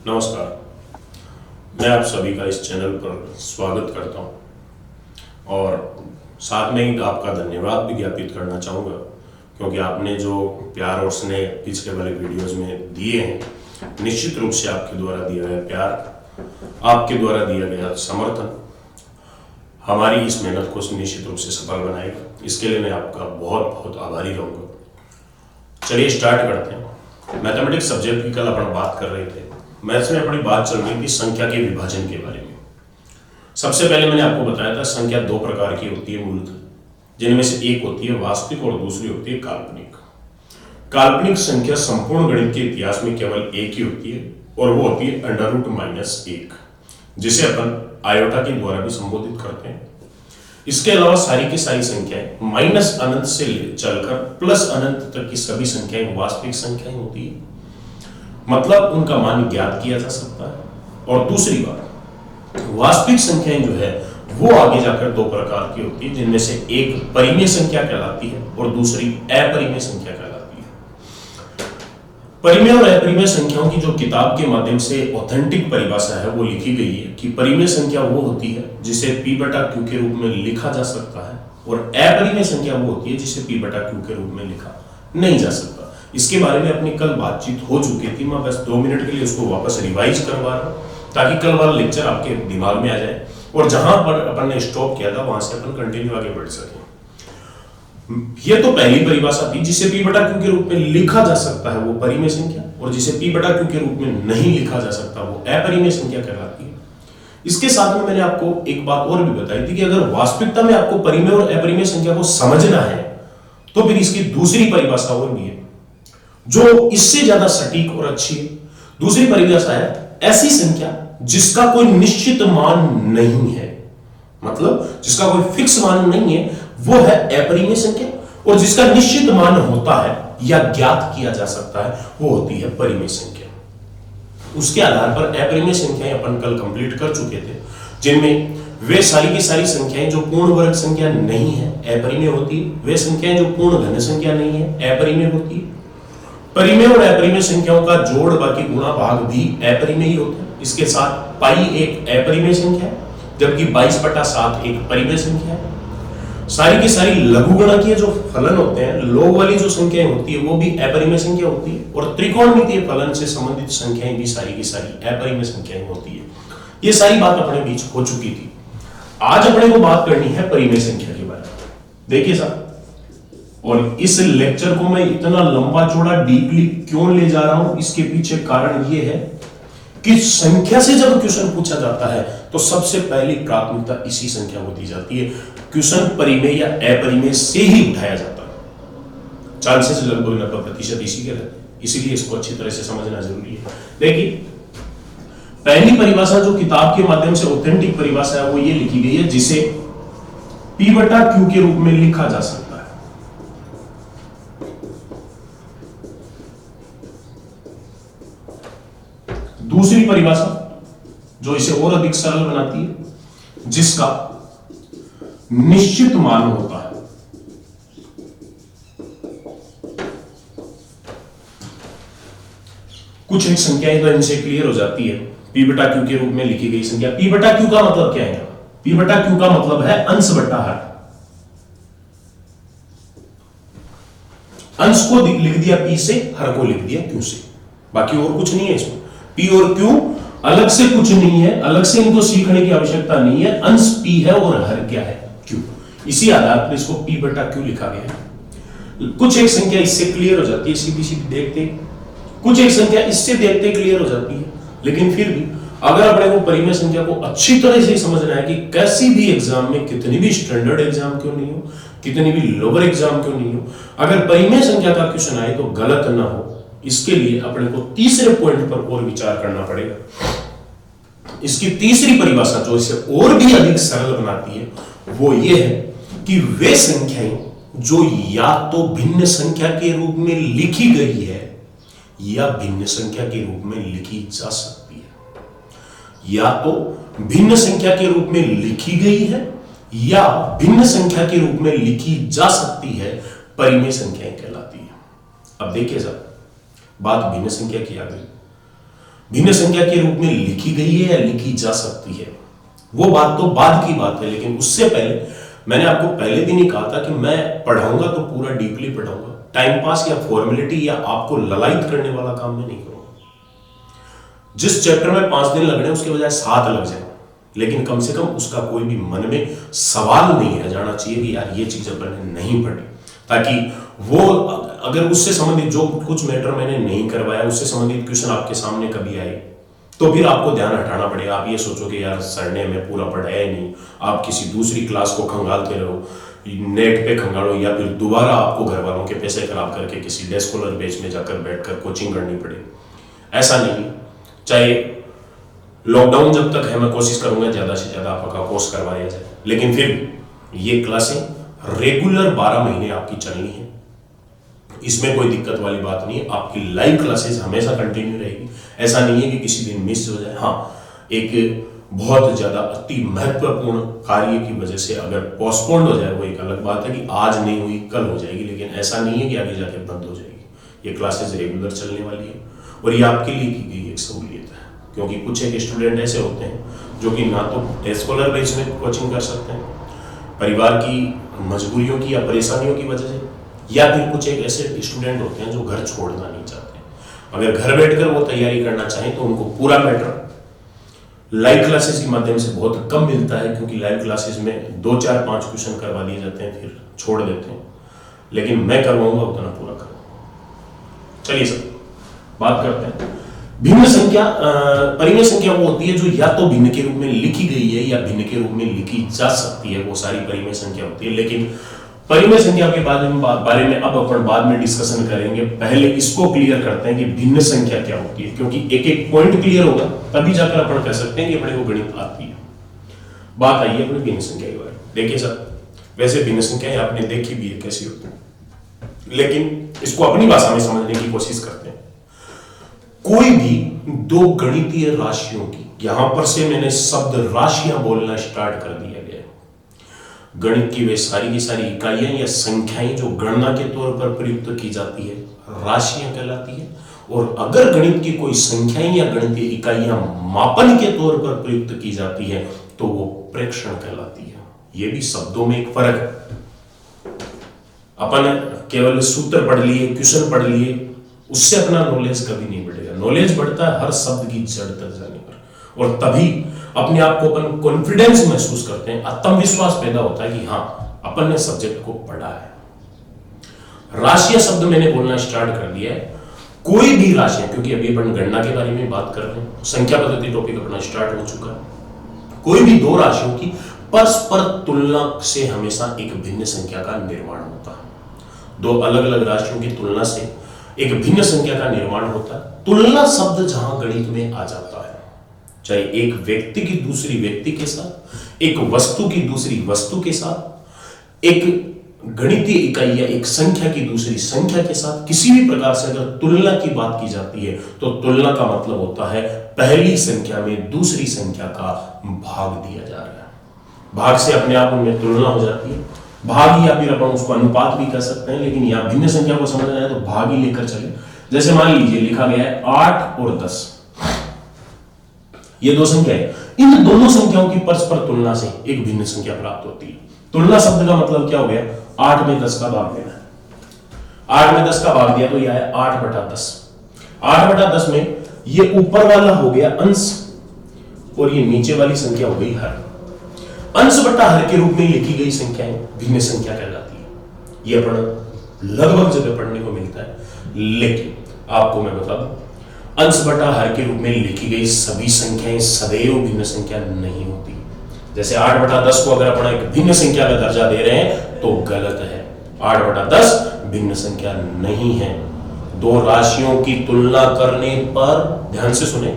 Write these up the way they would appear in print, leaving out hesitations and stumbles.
नमस्कार, मैं आप सभी का इस चैनल पर स्वागत करता हूं और साथ में ही आपका धन्यवाद भी ज्ञापित करना चाहूँगा क्योंकि आपने जो प्यार और स्नेह पिछले वाले वीडियोस में दिए हैं, निश्चित रूप से आपके द्वारा दिया गया प्यार, आपके द्वारा दिया गया समर्थन हमारी इस मेहनत को निश्चित रूप से सफल बनाएगा। इसके लिए मैं आपका बहुत बहुत आभारी रहूँगा। चलिए स्टार्ट करते हैं। मैथमेटिक्स सब्जेक्ट की कल अपन बात कर रहे थे। मैथ्स में अपनी बात चल रही थी संख्या के विभाजन के बारे में। सबसे पहले मैंने आपको बताया था संख्या दो प्रकार की होती है मूलतः, जिनमें से एक होती है वास्तविक और दूसरी होती है काल्पनिक। काल्पनिक संख्या संपूर्ण गणित के इतिहास में केवल एक ही होती है और वो होती है √-1, जिसे अपन आयोटा के द्वारा भी संबोधित करते हैं। इसके अलावा सारी की सारी संख्याएं माइनस अनंत से चलकर प्लस अनंत तक की सभी संख्याएं वास्तविक संख्याएं होती है, मतलब उनका मान ज्ञात किया जा सकता है। और दूसरी बात, वास्तविक संख्याएं जो है वो आगे जाकर दो प्रकार की होती है, जिनमें से एक परिमेय संख्या कहलाती है और दूसरी अपरिमेय संख्या कहलाती है। परिमेय और अपरिमेय संख्याओं की जो किताब के माध्यम से ऑथेंटिक परिभाषा है वो लिखी गई है कि परिमेय संख्या वो होती है जिसे P/Q के रूप में लिखा जा सकता है और अपरिमेय संख्या वो होती है जिसे P/Q के रूप में लिखा नहीं जा सकता। इसके बारे में अपनी कल बातचीत हो चुकी थी, मैं बस 2 मिनट के लिए उसको वापस रिवाइज करवा रहा हूँ ताकि कल वाला लेक्चर आपके दिमाग में आ जाए और जहां पर अपन ने स्टॉप किया था वहां से अपन कंटिन्यू आगे बढ़ सके। ये तो पहली परिभाषा थी, जिसे P/Q के रूप में लिखा जा सकता है वो परिमेय संख्या और जिसे P/Q के रूप में नहीं लिखा जा सकता वो अपरिमेय संख्या कहलाती है। इसके साथ में मैंने आपको एक बात और भी बताई थी कि अगर वास्तविकता में आपको परिमेय और अपरिमेय संख्या को समझना है तो फिर इसकी दूसरी परिभाषा और भी है जो इससे ज्यादा सटीक और अच्छी है। दूसरी परिभाषा है ऐसी संख्या जिसका कोई निश्चित मान नहीं है, मतलब जिसका कोई फिक्स मान नहीं है, वो है अपरिमेय संख्या, और जिसका निश्चित मान होता है या ज्ञात किया जा सकता है वो होती है परिमेय संख्या। उसके आधार पर अपरिमेय संख्याएं अपन कल कंप्लीट कर चुके थे, जिनमें वे सारी की सारी संख्याएं जो पूर्ण वर्ग संख्या नहीं है अपरिमेय होती है, वे संख्याएं जो पूर्ण धन संख्या नहीं है अपरिमेय होती है। परिमेय और अपरिमेय संख्याओं का जोड़ बाकी गुणा भाग भी अपरिमेय ही होता है। इसके साथ पाई एक अपरिमेय संख्या है, जबकि 22/7 एक परिमेय संख्या है। सारी की सारी लघुगणकीय जो फलन होते हैं, लॉग वाली जो संख्याएं होती है वो भी अपरिमेय संख्या होती है, और त्रिकोणमितीय फलन से संबंधित संख्याएं भी सारी की सारी अपरिमेय संख्याएं होती है। ये सारी बात अपने बीच हो चुकी थी। आज अपने को बात करनी है परिमेय संख्या के बारे में। देखिए साहब, और इस लेक्चर को मैं इतना लंबा चौड़ा डीपली क्यों ले जा रहा हूं, इसके पीछे कारण यह है कि संख्या से जब क्वेश्चन पूछा जाता है तो सबसे पहली प्राथमिकता इसी संख्या को दी जाती है। क्वेश्चन परिमेय या अपरिमेय से ही उठाया जाता है। चांसेस लगभग 90% इसी के रहते हैं, इसीलिए इसको अच्छी तरह से समझना जरूरी है। देखिए, पहली परिभाषा जो किताब के माध्यम से ऑथेंटिक परिभाषा है वो ये लिखी गई है जिसे P/Q के रूप में लिखा जा सकता है। दूसरी परिभाषा जो इसे और अधिक सरल बनाती है, जिसका निश्चित मान होता है। कुछ एक संख्याएं तो इनसे क्लियर हो जाती है। P/Q के रूप में लिखी गई संख्या, P/Q का मतलब क्या है? P/Q का मतलब है अंश बटा हर। अंश को लिख दिया P से, हर को लिख दिया Q से, बाकी और कुछ नहीं है इसमें। P और Q अलग से कुछ नहीं है, अलग से इनको सीखने की आवश्यकता नहीं है। अंश P है और हर क्या है? Q। इसी आधार पर इसको P/Q लिखा गया है। कुछ एक संख्या इससे क्लियर हो जाती है, सीधी सीधी देखते, कुछ एक संख्या इससे देखते क्लियर हो जाती है। लेकिन फिर भी अगर अपने को परिमेय संख्या को अच्छी तरह से समझना है कि कैसी भी एग्जाम में, कितनी भी स्टैंडर्ड एग्जाम क्यों नहीं हो, कितनी भी लोअर एग्जाम क्यों नहीं हो, अगर परिमेय संख्या का क्वेश्चन आए तो गलत ना हो, इसके लिए अपने को तीसरे पॉइंट पर और विचार करना पड़ेगा। इसकी तीसरी परिभाषा जो इसे और भी अधिक सरल बनाती है वो ये है कि वे संख्याएं जो या तो भिन्न संख्या के रूप में लिखी गई है या भिन्न संख्या के रूप में लिखी जा सकती है, या तो भिन्न संख्या के रूप में लिखी गई है या भिन्न संख्या के रूप में लिखी जा सकती है, परिमेय संख्याएं कहलाती है। अब देखिए साहब, बात भिन्न संख्या की आ गई। भिन्न संख्या के रूप में लिखी गई है या लिखी जा सकती है, वो बात तो बाद की बात है। लेकिन उससे पहले मैंने आपको पहले दिन ही कहा था कि मैं पढ़ाऊंगा तो पूरा डीपली पढ़ाऊंगा, टाइम पास या फॉर्मेलिटी या आपको ललायित करने वाला काम मैं नहीं करूंगा। जिस चैप्टर में 5 दिन लगने उसके बजाय 7 लग जाए, लेकिन कम से कम उसका कोई भी मन में सवाल नहीं रह जाना चाहिए कि यार ये चीज अपन ने नहीं पढ़ी, ताकि वो अगर उससे संबंधित जो कुछ मैटर मैंने नहीं करवाया उससे संबंधित क्वेश्चन आपके सामने कभी आए तो फिर आपको ध्यान हटाना पड़ेगा। आप ये सोचोगे यार सर ने हमें पूरा पढ़ाया ही नहीं, आप किसी दूसरी क्लास को खंगालते रहो, नेट पे खंगालो, या फिर दोबारा आपको घर वालों के पैसे खराब करके किसी डे स्कॉलर बैच में जाकर बैठकर कोचिंग करनी पड़े। ऐसा नहीं, चाहे लॉकडाउन जब तक है मैं कोशिश करूंगा ज्यादा से ज्यादा आपका कोर्स करवाया जाए, लेकिन फिर ये क्लासें रेगुलर 12 महीने आपकी चलनी है, इसमें कोई दिक्कत वाली बात नहीं है। आपकी लाइव क्लासेस हमेशा कंटिन्यू रहेगी, ऐसा नहीं है कि किसी दिन मिस हो जाए। हाँ, एक बहुत ज्यादा अति महत्वपूर्ण कार्य की वजह से अगर पोस्टपोन्ड हो जाए वो एक अलग बात है कि आज नहीं हुई कल हो जाएगी, लेकिन ऐसा नहीं है कि आगे जाके बंद हो जाएगी। ये क्लासेस रेगुलर चलने वाली है और ये आपके लिए की गई एक सहूलियत है, क्योंकि कुछ एक स्टूडेंट ऐसे होते हैं जो कि ना तो डे स्कॉलर बेस में कोचिंग कर सकते हैं परिवार की मजबूरियों की या परेशानियों की वजह से, या फिर कुछ एक ऐसे स्टूडेंट होते हैं जो घर छोड़ना नहीं चाहते। अगर घर बैठकर वो तैयारी करना चाहें तो उनको पूरा मैटर लाइव क्लासेस के माध्यम से बहुत कम मिलता है, क्योंकि लाइव क्लासेस में 2 4 5 क्वेश्चन करवा दिए जाते हैं फिर छोड़ देते हैं, लेकिन मैं करवाऊंगा उतना पूरा करूंगा। चलिए सर बात करते हैं भिन्न संख्या। परिमेय संख्या वो होती है जो या तो भिन्न के रूप में लिखी गई है या भिन्न के रूप में लिखी जा सकती है, वो सारी परिमेय संख्या होती है। लेकिन परिमेय संख्या के बारे में अब अपन बाद में डिस्कशन करेंगे, पहले इसको क्लियर करते हैं कि भिन्न संख्या क्या होती है, क्योंकि एक एक पॉइंट क्लियर होगा तभी जाकर अपन कह सकते हैं कि अपने को गणित आती है। बात आई है अपनी भिन्न संख्या के बारे में। देखिए सर, वैसे भिन्न संख्याएं आपने देखी भी है कैसी होती है, लेकिन इसको अपनी भाषा में समझने की कोशिश करते हैं। कोई भी दो गणितीय राशियों की, यहां पर से मैंने शब्द राशियां बोलना स्टार्ट कर दिया गया। गणित की वे सारी की सारी इकाइयां या संख्याएं जो गणना के तौर पर प्रयुक्त की जाती है राशियां कहलाती है, और अगर गणित की कोई संख्याएं या गणितीय इकाइयां मापन के तौर पर प्रयुक्त की जाती है तो वो प्रेक्षण कहलाती है। ये भी शब्दों में एक फर्क है। अपन केवल सूत्र पढ़ लिए, क्वेश्चन पढ़ लिए, उससे अपना नॉलेज कभी नहीं बढ़ेगा। नॉलेज बढ़ता है हर शब्द की जड़ तक जाने पर, और तभी अपने आप को अपन कॉन्फिडेंस महसूस करते हैं, आत्मविश्वास पैदा होता है कि हाँ अपन ने सब्जेक्ट को पढ़ा है। राशियां शब्द मैंने बोलना स्टार्ट कर दिया है। कोई भी राशियां, क्योंकि अभी अपन गणना के बारे में बात कर रहे हैं, संख्या पद्धति टॉपिक अपना स्टार्ट हो चुका है। कोई भी दो राशियों की परस्पर तुलना से हमेशा एक भिन्न संख्या का निर्माण होता है। दो अलग अलग राशियों की तुलना से एक भिन्न संख्या का निर्माण होता है। तुलना शब्द जहां गणित में आ जाता है, चाहे एक व्यक्ति की दूसरी व्यक्ति के साथ, एक वस्तु की दूसरी वस्तु के साथ, एक गणितीय इकाई या एक संख्या की दूसरी संख्या के साथ, किसी भी प्रकार से अगर तुलना की बात की जाती है तो तुलना का मतलब होता है पहली संख्या में दूसरी संख्या का भाग दिया जा रहा है। भाग से अपने आप उनमें तुलना हो जाती है। भाग या फिर अपन उसको अनुपात भी कह सकते हैं, लेकिन यहां भिन्न संख्या को समझना है तो भाग ही लेकर चले। जैसे मान लीजिए लिखा गया है 8 और 10, ये दो संख्याएं, इन दोनों संख्याओं की परस्पर तुलना से एक भिन्न संख्या प्राप्त होती है। तुलना शब्द का मतलब क्या हो गया? 8 में 10 का भाग देना है। 8 में 10 का भाग दिया तो यह है 8/10। 8/10 में ये ऊपर वाला हो गया अंश और ये नीचे वाली संख्या हो गई हर। अंश बटा हर के रूप में लिखी गई संख्याएं भिन्न संख्या कहलाती है। ये अपन लगभग जगह पढ़ने को मिलता है, लेकिन आपको मैं बता दूं, अंश बटा हर के रूप में लिखी गई सभी संख्याएं सदैव भिन्न संख्या नहीं होती। जैसे 8/10 को अगर अपन एक भिन्न संख्या का दर्जा दे रहे हैं तो गलत है। 8/10 भिन्न संख्या नहीं है। दो राशियों की तुलना करने पर, ध्यान से सुने,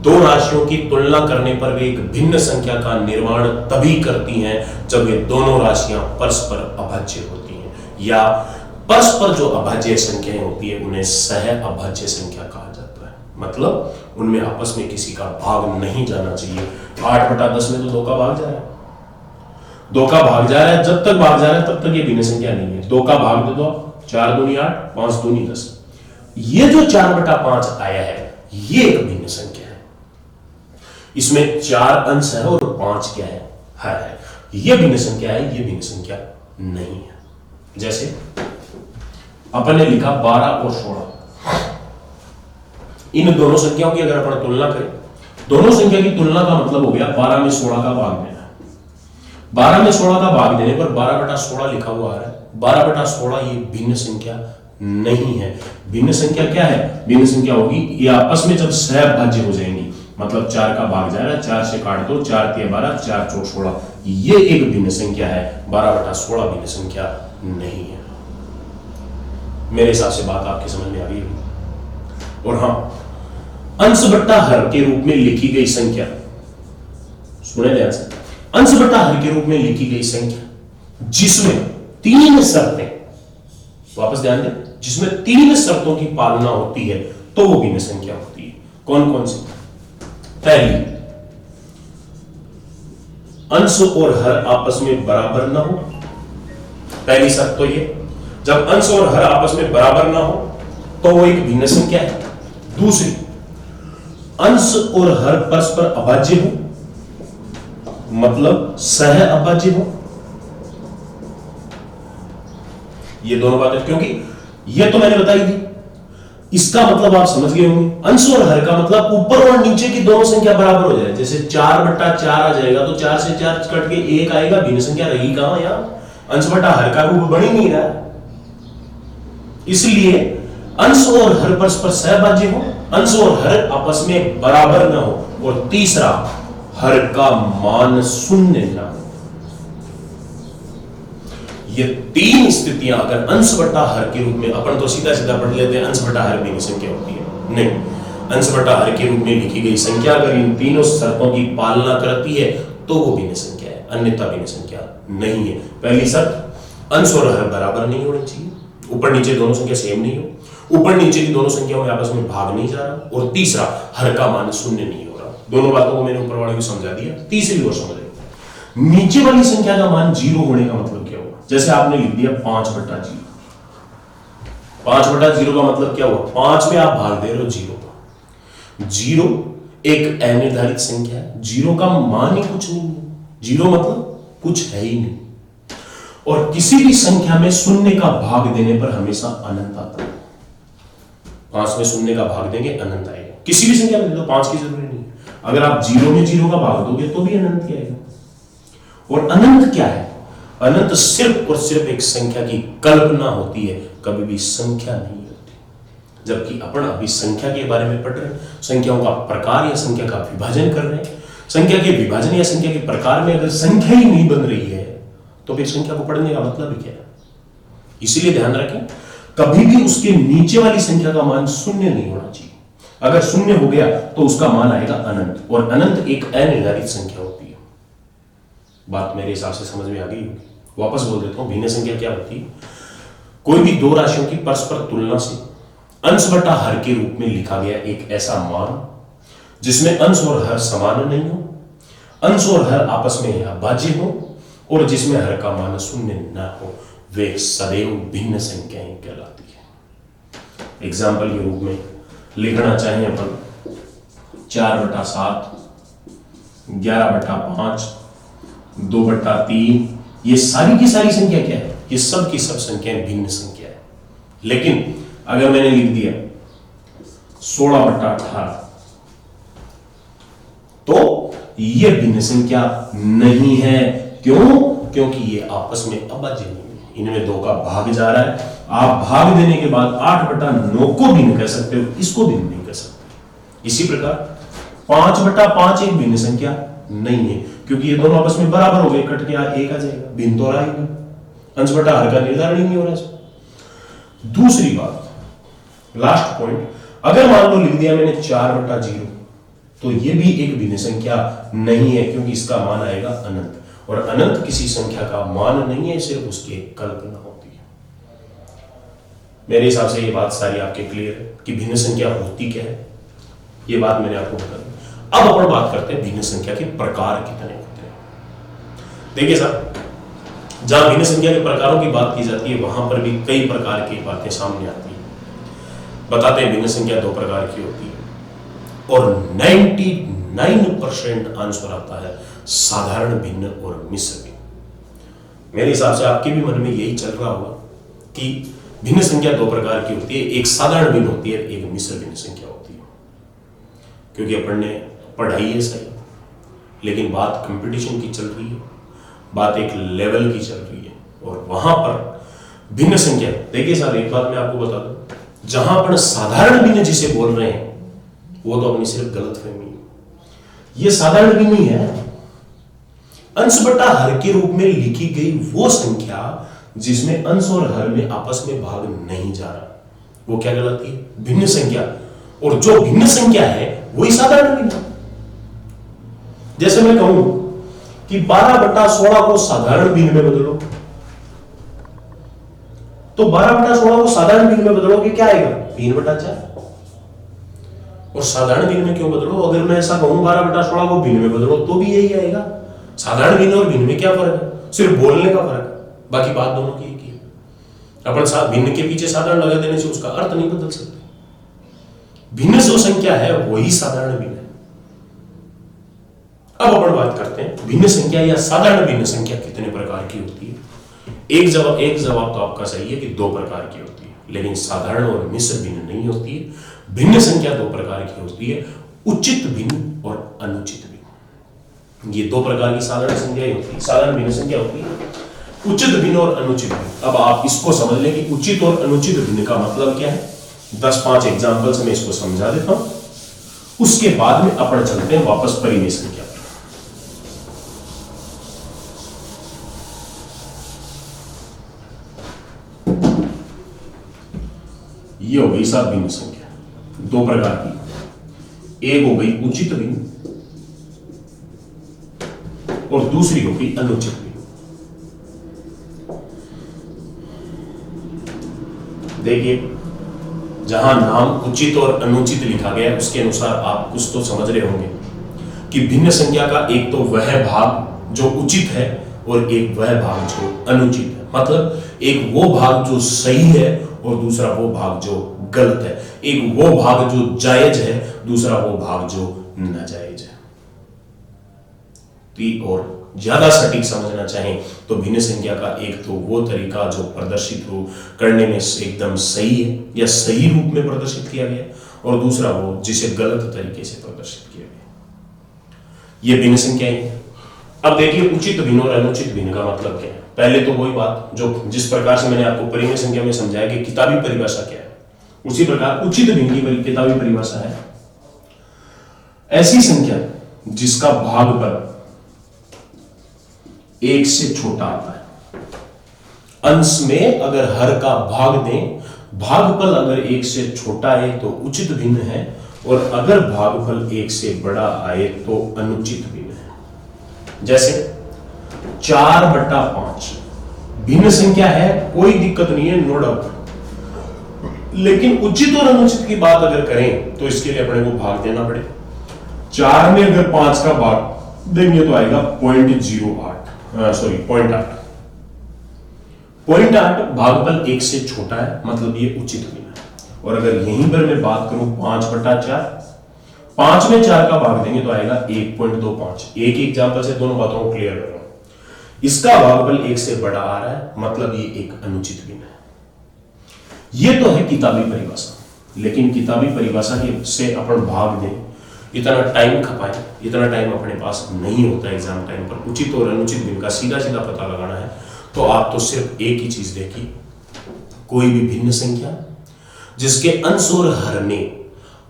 दो राशियों की तुलना करने पर वे एक भिन्न संख्या का निर्माण तभी करती हैं जब वे दोनों राशियां परस्पर अभाज्य होती हैं, या परस्पर जो अभाज्य संख्याएं होती है उन्हें सह अभाज्य संख्या कहा जाता है। मतलब उनमें आपस में किसी का भाग नहीं जाना चाहिए। 8/10 में तो 2 का भाग जा रहा है, 2 का भाग जा रहा है। जब तक भाग जा रहा है तब तक ये भिन्न संख्या नहीं है। 2 का भाग दे दो, 4 दूनी 8, 5 दूनी 10। ये जो 4/5 आया है ये एक भिन्न संख्या है। इसमें 4 अंश है और 5 क्या है, हर है। ये भिन्न संख्या है, ये भिन्न संख्या नहीं है। जैसे अपन ने लिखा 12 और 16, इन दोनों संख्याओं की अगर अपन तुलना करें, दोनों संख्या की तुलना का मतलब हो गया 12 में 16 का भाग देना। 12 में 16 का भाग देने पर 12/16 लिखा हुआ आ रहा है। 12/16 ये भिन्न संख्या नहीं है। भिन्न संख्या क्या है? भिन्न संख्या होगी ये आपस में जब सहभाज्य हो जाएंगी, मतलब 4 का भाग जाएगा, 4 से काट दो, 4 × 12, 4 × 16, ये एक भिन्न संख्या है। 12/16 भिन्न संख्या नहीं है। मेरे हिसाब से बात आपके समझ में आ गई होगी। और हां, अंश बट्टा हर के रूप में लिखी गई संख्या, सुने ध्यान से, अंश बट्टा हर के रूप में लिखी गई संख्या जिसमें 3 शर्तें, वापस ध्यान दें, जिसमें 3 शर्तों की पालना होती है तो वो भिन्न संख्या होती है। कौन कौन सी? पहली, अंश और हर आपस में बराबर ना हो। पहली शर्त तो ये, जब अंश और हर आपस में बराबर ना हो तो वो एक भिन्न संख्या है। दूसरी, अंश और हर परस्पर अभाज्य हो, मतलब सह अभाज्य हो। ये दोनों बातें, क्योंकि ये तो मैंने बताई थी, इसका मतलब आप समझ गए होंगे। अंश और हर का मतलब ऊपर और नीचे की दोनों संख्या बराबर हो जाए। जैसे 4/4 आ जाएगा तो 4 से 4 कट के 1 आएगा, भिन्न संख्या रही कहां? यहां अंश बटा हर का रूप बन ही नहीं रहा। इसलिए अंश और हर परस्पर सहभाज्य हो, अंश और हर आपस में बराबर ना हो, और तीसरा, हर का मान शून्य ना हो। ये 3 स्थितियां अगर अंश बटा हर के रूप में, अपन तो सीधा सीधा पढ़ लेते हैं अंश बटा हर भिन्न संख्या होती है, नहीं, अंश बटा हर के रूप में लिखी गई संख्या अगर इन तीनों शर्तों की पालना करती है तो वो भिन्न संख्या है, अन्यथा भिन्न संख्या नहीं है। पहली शर्त, अंश और हर बराबर नहीं होने चाहिए, ऊपर नीचे दोनों संख्या सेम नहीं हो, ऊपर नीचे की दोनों संख्याओं में आपस में भाग नहीं जा रहा, और तीसरा, हर का मान शून्य नहीं हो रहा। दोनों बातों को मैंने ऊपर वाले को समझा दिया। तीसरी और समझ, नीचे वाली संख्या का मान 0 होने का मतलब क्या हुआ? जैसे आपने लिख दिया 5/0। 5/0 का मतलब क्या हुआ? 5 में आप भाग दे रहे हो 0। 0 एक अनिर्धारित संख्या है, 0 का मान ही कुछ नहीं है, 0 मतलब कुछ है ही नहीं। और किसी भी संख्या में शून्य का भाग देने पर हमेशा अनंत आता है। 5 में शून्य का भाग देंगे, अनंत आएगा। किसी भी संख्या में दे दो, 5 की जरूरी नहीं। अगर आप 0 में 0 का भाग दोगे तो भी अनंत ही आएगा। और अनंत क्या है? अनंत सिर्फ और सिर्फ एक संख्या की कल्पना होती है, कभी भी संख्या नहीं होती। जबकि अपन अभी संख्या के बारे में पढ़ रहे हैं, संख्याओं का प्रकार या संख्या का विभाजन कर रहे हैं। संख्या के विभाजन या संख्या के प्रकार में अगर संख्या ही नहीं बन रही है तो फिर संख्या को पढ़ने का मतलब ही क्या है? इसीलिए ध्यान रखें, कभी भी उसके नीचे वाली संख्या का मान शून्य नहीं होना चाहिए। अगर शून्य हो गया तो उसका मान आएगा अनंत, और अनंत एक अनिर्धारित संख्या होती है। बात मेरे हिसाब से समझ में आ गई होगी। वापस बोल देता हूं, भिन्न संख्या क्या होती है? कोई भी दो राशियों की परस्पर तुलना से अंश बटा हर के रूप में लिखा गया एक ऐसा मान जिसमें अंश और हर समान नहीं हो, अंश और हर आपस में अभाज्य हो, और जिसमें हर का मान शून्य न हो, वे सदैव भिन्न संख्याएं कहलाती है। एग्जाम्पल के रूप में लिखना चाहें अपन 4/7, 11/5, 2/3, ये सारी की सारी संख्या क्या है? ये सब की सब संख्याएं भिन्न संख्या है। लेकिन अगर मैंने लिख दिया 16/18 तो ये भिन्न संख्या नहीं है। क्यों? क्योंकि ये आपस में अभाज्य नहीं है, इनमें 2 का भाग जा रहा है। आप भाग देने के बाद 8/9 को भिन्न कह सकते हो, इसको भिन्न नहीं कह सकते। इसी प्रकार 5/5 एक भिन्न संख्या नहीं है, क्योंकि ये दोनों आपस में बराबर हो गए, कट के 1 आ जाएगा, भिन्न तो रहा ही नहीं, अंश बटा हर का निर्धारण ही नहीं हो रहा। दूसरी बात, लास्ट पॉइंट, अगर मान लो लिख दिया मैंने 4/0 तो ये भी एक भिन्न संख्या नहीं है, क्योंकि इसका मान आएगा अनंत, और अनंत किसी संख्या का मान नहीं है, सिर्फ उसकी एक कल्पना होती है। मेरे हिसाब से ये बात सारी आपके क्लियर है कि भिन्न संख्या होती क्या है, ये बात मैंने आपको बता दी। अब अपन बात करते हैं भिन्न संख्या के प्रकार कितने होते हैं। देखिए साहब, जहां भिन्न संख्या के प्रकारों की बात की जाती है वहां पर भी कई प्रकार की बातें सामने आती है। बताते हैं भिन्न संख्या 2 प्रकार की होती है। और 99% आंसर आता है साधारण भिन्न और मिश्र भिन्न। मेरे हिसाब से आपके भी मन में यही चल रहा होगा कि भिन्न संख्या दो प्रकार की होती है, एक साधारण भिन्न होती है, एक मिश्र भिन्न संख्या होती है। क्योंकि अपन ने पढ़ाई है सही, लेकिन बात कंपटीशन की चल रही है, बात एक लेवल की चल रही है, और वहां पर भिन्न संख्या, देखिए सर एक बात मैं आपको बता दूं, जहां अपन साधारण भिन्न जिसे बोल रहे हैं वो तो अपनी सिर्फ गलतफहमी है। ये साधारण भिन्न ही है, अंश बटा हर के रूप में लिखी गई वो संख्या जिसमें अंश और हर में आपस में भाग नहीं जा रहा, वो क्या कहलाती है? भिन्न संख्या। और जो भिन्न संख्या है वही साधारण भिन्न। जैसे मैं कहूं कि 12/16 को साधारण भिन्न में बदलो, तो 12/16 को साधारण भिन्न में बदलोगे क्या आएगा? 3/4। और साधारण भिन्न में क्यों बदलो? अगर मैं ऐसा कहूं 12/16 को भिन्न में बदलो तो भी यही आएगा। साधारण भिन्न और भिन्न में क्या फर्क है? सिर्फ बोलने का फर्क है, बाकी बात दोनों की एक ही है। अपन भिन्न के पीछे साधारण लगा देने से उसका अर्थ नहीं बदल सकते। भिन्न जो संख्या है वही साधारण भिन्न है। अब अपन बात करते हैं भिन्न संख्या या साधारण भिन्न संख्या कितने प्रकार की होती है। एक जवाब तो आपका सही है कि दो प्रकार की होती है, लेकिन साधारण और मिश्र भिन्न नहीं होती है। भिन्न संख्या दो प्रकार की होती है, उचित भिन्न और अनुचित भिन्न। ये दो प्रकार की साधारण संख्या होती है, साधारण भिन्न संख्या होती है, उचित भिन्न और अनुचित भिन्न। अब आप इसको समझ लें कि उचित और अनुचित भिन्न का मतलब क्या है। 10-5 एग्जाम्पल से मैं इसको समझा देता हूं, उसके बाद में अपन चलते हैं वापस परिमेय संख्या। ये हो गई सात भिन्न संख्या, दो प्रकार की। एक हो गई उचित भिन्न और दूसरी हो गई अनुचित भिन्न। देखिए, जहां नाम उचित और अनुचित लिखा गया है उसके अनुसार आप कुछ तो समझ रहे होंगे कि भिन्न संख्या का एक तो वह भाग जो उचित है और एक वह भाग जो अनुचित है। मतलब एक वो भाग जो सही है और दूसरा वो भाग जो गलत है। एक वो भाग जो जायज है, दूसरा वो भाग जो नाजायज है। और ज्यादा सटीक समझना चाहें तो भिन्न संख्या का एक तो वो तरीका जो प्रदर्शित हो करने में एकदम सही है या सही रूप में प्रदर्शित किया गया, और दूसरा वो जिसे गलत तरीके से प्रदर्शित किया गया। ये भिन्न संख्याएं हैं। अब देखिए उचित भिन्न और अनुचित भिन्न का मतलब क्या है। पहले तो वही बात जो जिस प्रकार से मैंने आपको परिमेय संख्या में समझाया कि किताबी परिभाषा क्या है, उसी प्रकार उचित भिन्न की किताबी परिभाषा है ऐसी संख्या जिसका भागफल एक से छोटा आता है। अंश में अगर हर का भाग दें, भागफल अगर एक से छोटा है तो उचित भिन्न है, और अगर भागफल एक से बड़ा आए तो अनुचित भिन्न है। जैसे 4/5 भिन्न संख्या है, कोई दिक्कत नहीं है, नो डाउट। लेकिन उचित और अनुचित की बात अगर करें तो इसके लिए अपने को भाग देना पड़े। 4 में अगर 5 का भाग देंगे तो आएगा 0.08। 0.8 भागफल एक से छोटा है, मतलब ये उचित भिन्न है। और अगर यहीं पर मैं बात करूं 5/4, 5 में 4 का भाग देंगे तो आएगा 1.25। एक एग्जांपल से दोनों बातों को क्लियर कर रहा हूं। इसका भागफल एक से बड़ा आ रहा है, मतलब ये एक अनुचित भिन्न है। ये तो है किताबी परिभाषा, लेकिन किताबी परिभाषा के से अपन भाग दें, इतना टाइम खपाए, इतना टाइम अपने पास नहीं होता एग्जाम टाइम पर उचित और अनुचित भिन्न का सीधा सीधा पता लगाना है। तो आप तो सिर्फ एक ही चीज देखिए, कोई भी भिन्न संख्या जिसके अंश और हर में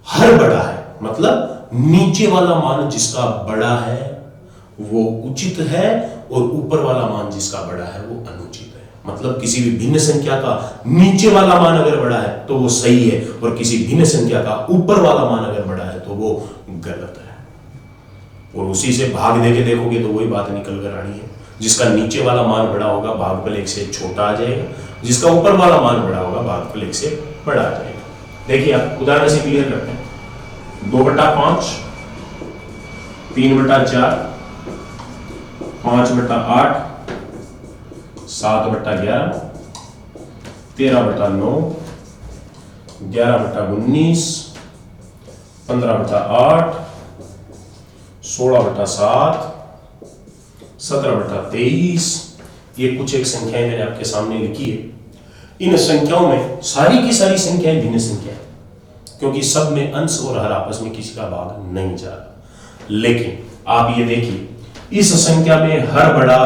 हर बड़ा है, मतलब नीचे वाला मान जिसका बड़ा है वो उचित है और ऊपर वाला मान जिसका बड़ा है वो अनुचित है। मतलब किसी भी भिन्न संख्या का नीचे वाला मान अगर बड़ा है तो वो सही है, और किसी भिन्न संख्या का ऊपर वाला मान अगर बड़ा है तो वो गलत है। और उसी से भाग देके देखोगे तो वही बात निकल कर आनी है। जिसका नीचे वाला मान बड़ा होगा भागफल एक से छोटा आ जाएगा, जिसका ऊपर वाला मान बड़ा होगा भागफल एक से बड़ा आ जाएगा। देखिए आप उदाहरण से क्लियर करते हैं। 2/5, 3/4, 5/8, 7/11, 13/9, 11/19, 15/8, 16/7, 17/23, ये कुछ एक संख्याएं मैंने आपके सामने लिखी है। इन संख्याओं में सारी की सारी संख्याएं भिन्न संख्या है, क्योंकि सब में अंश और हर आपस में किसी का भाग नहीं जा रहा। लेकिन आप ये देखिए, इस संख्या में हर बड़ा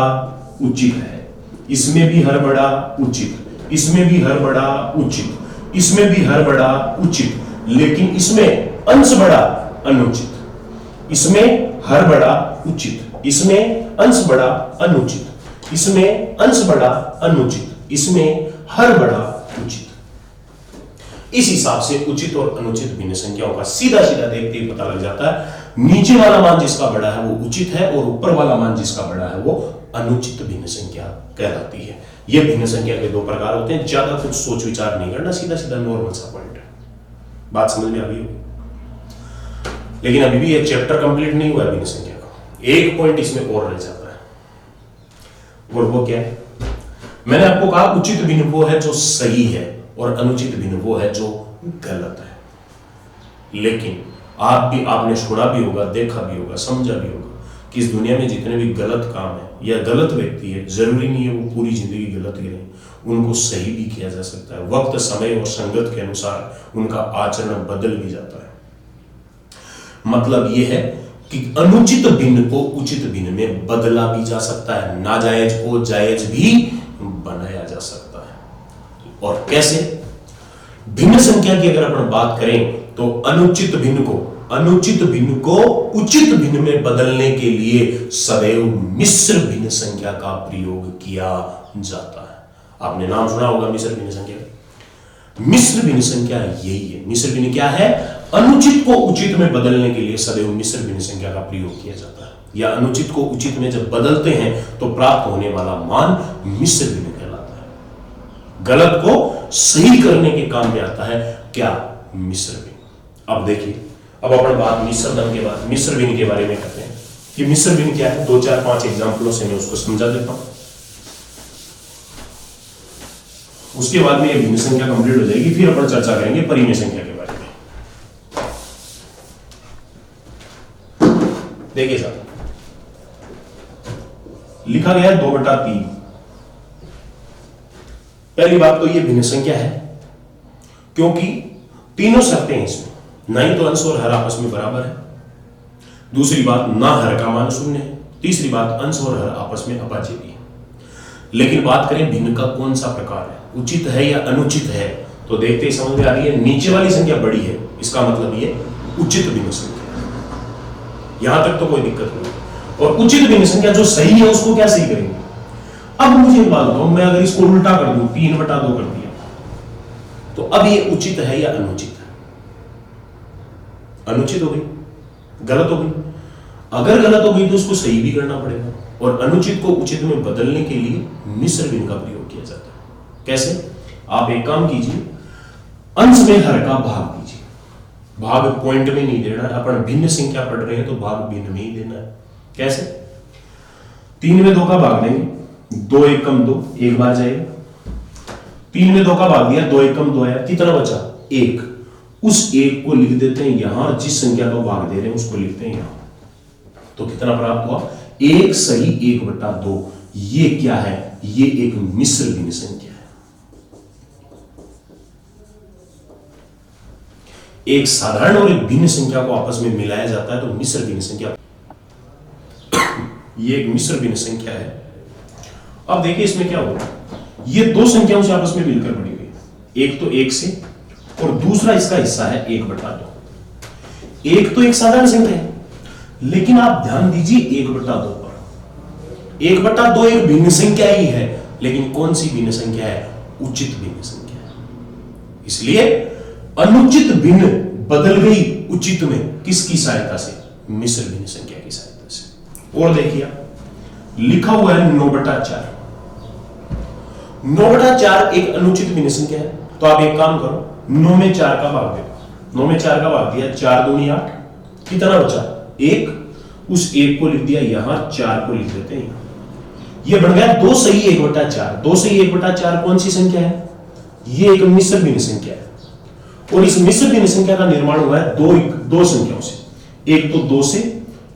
उचित है, इसमें भी हर बड़ा उचित, इसमें भी हर बड़ा उचित, इसमें भी हर बड़ा उचित, लेकिन इसमें अंश बड़ा अनुचित, इसमें हर बड़ा उचित, इसमें अंश बड़ा अनुचित, इसमें अंश बड़ा अनुचित, इसमें हर बड़ा उचित। इस हिसाब से उचित और अनुचित भिन्न संख्याओं का सीधा सीधा देखते ही पता लग जाता है, नीचे वाला मान जिसका बड़ा है वो उचित है और ऊपर वाला मान जिसका बड़ा है वो अनुचित भिन्न संख्या कहलाती है। ये भिन्न संख्या के दो प्रकार होते हैं, ज्यादा कुछ सोच विचार नहीं करना, सीधा सीधा नॉर्मल सा पॉइंट है। बात समझ में आ गई होगी। लेकिन अभी भी ये चैप्टर कंप्लीट नहीं हुआ है भिन्न संख्या का, एक पॉइंट इसमें और रह जाता है, और वो क्या है? मैंने आपको कहा उचित भिन्न वो है जो सही है और अनुचित भिन्न वो है जो गलत है। लेकिन आपने सुना भी होगा, देखा भी होगा, समझा भी होगा कि इस दुनिया में जितने भी गलत काम है या गलत व्यक्ति है, जरूरी नहीं है वो पूरी जिंदगी गलत ही रहे, उनको सही भी किया जा सकता है। वक्त, समय और संगत के अनुसार उनका आचरण बदल भी जाता है। मतलब यह है कि अनुचित भिन्न को उचित भिन्न में बदला भी जा सकता है, नाजायज को जायज भी बनाया जा सकता है। और कैसे? भिन्न संख्या की अगर अपन बात करें तो अनुचित भिन्न को उचित भिन्न में बदलने के लिए सदैव मिश्र भिन्न संख्या का प्रयोग किया जाता है। आपने नाम सुना होगा मिश्र भिन्न संख्या का। मिश्र भिन्न संख्या यही है। मिश्र भिन्न क्या है? अनुचित को उचित में बदलने के लिए सदैव मिश्र भिन्न संख्या का प्रयोग किया जाता है, या अनुचित को उचित में जब बदलते हैं तो प्राप्त होने वाला मान मिश्र भिन्न कहलाता है। गलत को सही करने के काम में आता है क्या? मिश्र भिन्न। अब देखिए, अब अपन बात मिश्र भिन्न के बारे में करते हैं कि मिश्र भिन्न क्या है। 2, 4, 5 एग्जांपलों से मैं उसको समझा देता हूं, उसके बाद में ये भिन्न संख्या कंप्लीट हो जाएगी, फिर अपन चर्चा करेंगे परिमेय संख्या के बारे में। देखिए साहब, लिखा गया है 2/3। पहली बात तो ये भिन्न संख्या है क्योंकि तीनों शर्तें हैं इसमें, ना ही तो अंश और हर आपस में बराबर है, दूसरी बात ना हर का मान शून्य है, तीसरी बात अंश और हर आपस में अभाज्य भी है। लेकिन बात करें भिन्न का कौन सा प्रकार है, उचित है या अनुचित है, तो देखते ही समझ में आ रही है नीचे वाली संख्या बड़ी है, इसका मतलब ये उचित भिन्न संख्या। यहां तक तो कोई दिक्कत नहीं। और उचित भिन्न संख्या जो सही है उसको क्या सही करेंगे? अब मुझे बात बताओ, मैं अगर इसको उल्टा कर दूं, 3/2 कर दिया, तो अब ये उचित है या अनुचित है? अनुचित हो गई, गलत हो गई। अगर गलत हो गई तो उसको सही भी करना पड़ेगा, और अनुचित को उचित में बदलने के लिए मिश्र भिन्न का प्रयोग किया जाता है। कैसे? आप एक काम कीजिए, अंश में हर का भाग दीजिए। भाग पॉइंट में नहीं देना है, अपन भिन्न संख्या पढ़ रहे हैं तो भाग भिन्न में ही देना है। कैसे? 3 में 2 का भाग देंगे, 2 एकम 2, एक बार जाएगा। 3 में 2 का भाग दिया, 2 एकम 2 आया, कितना बचा? 1। उस 1 को लिख देते हैं यहां, जिस संख्या को भाग दे रहे हैं उसको लिखते हैं यहां, तो कितना प्राप्त हुआ? 1 सही 1/2। ये क्या है? ये एक मिश्र भिन्न संख्या है। एक साधारण और एक भिन्न संख्या को आपस में मिलाया जाता है तो मिश्र भिन्न संख्या, ये एक मिश्र भिन्न संख्या है। अब देखिए इसमें क्या होगा, ये दो संख्याओं से आपस में मिलकर बनी हुई, एक तो 1 से और दूसरा इसका हिस्सा है 1/2। एक तो एक साधारण संख्या है, लेकिन आप ध्यान दीजिए 1/2 पर। 1/2 एक भिन्न संख्या ही है, लेकिन कौन सी भिन्न संख्या है? उचित भिन्न संख्या है। इसलिए अनुचित भिन्न बदल गई उचित में, किसकी सहायता से? मिश्र भिन्न संख्या की सहायता से। और देखिए लिखा हुआ है 9/4। 9/4 एक अनुचित भिन्न संख्या है, तो आप एक काम करो, 9 में 4 का भाग दो। 9 में 4 का भाग दिया, 4 दूनी 8, कितना बचा? 1। उस 1 को लिख दिया यहां, 4 को लिख देते हैं यहां। यह बन गया 2 सही 1/4। 2 सही 1/4 कौन सी संख्या है? ये एक मिश्र भिन्न संख्या है। और इस मिश्र भिन्न संख्या का निर्माण हुआ है दो संख्याओं से, एक तो 2 से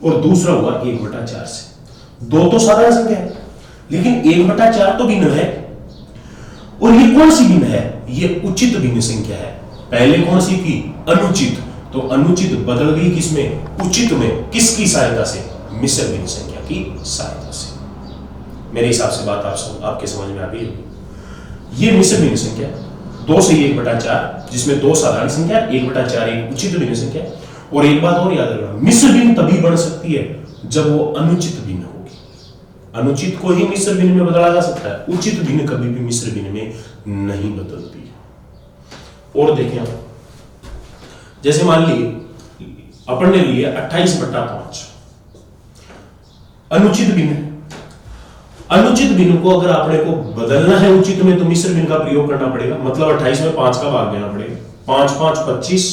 और दूसरा हुआ 1/4 से। 2 तो साधारण संख्या है, लेकिन 1/4 तो भिन्न है। और ये कौन सी भिन्न है? ये उचित भिन्न संख्या है। पहले कौन सी थी? अनुचित। तो अनुचित बदल गई किसमें? उचित में। किसकी सहायता से? मिश्र भिन्न संख्या की सहायता से। मेरे हिसाब से बात आपके समझ में आ गई होगी। ये मिश्र भिन्न संख्या 2 से 1/4, जिसमें 2 साधारण संख्या, 1/4 एक उचित भिन्न संख्या। और एक बात और याद रखना, मिश्र भिन्न तभी बन सकती है जब वो अनुचित भिन्न होगी। अनुचित को ही मिश्र भिन्न में बदला जा सकता है, उचित भिन्न कभी भी मिश्र भिन्न में नहीं बदलती है। और देखें आप, जैसे मान लीजिए अपन ने लिया 28/5 अनुचित भिन्न। अनुचित भिन्न को अगर आपने को बदलना है उचित में, तो मिश्र भिन्न का प्रयोग करना पड़ेगा। मतलब 28 में 5 का भाग देना पड़ेगा। 5 5 25,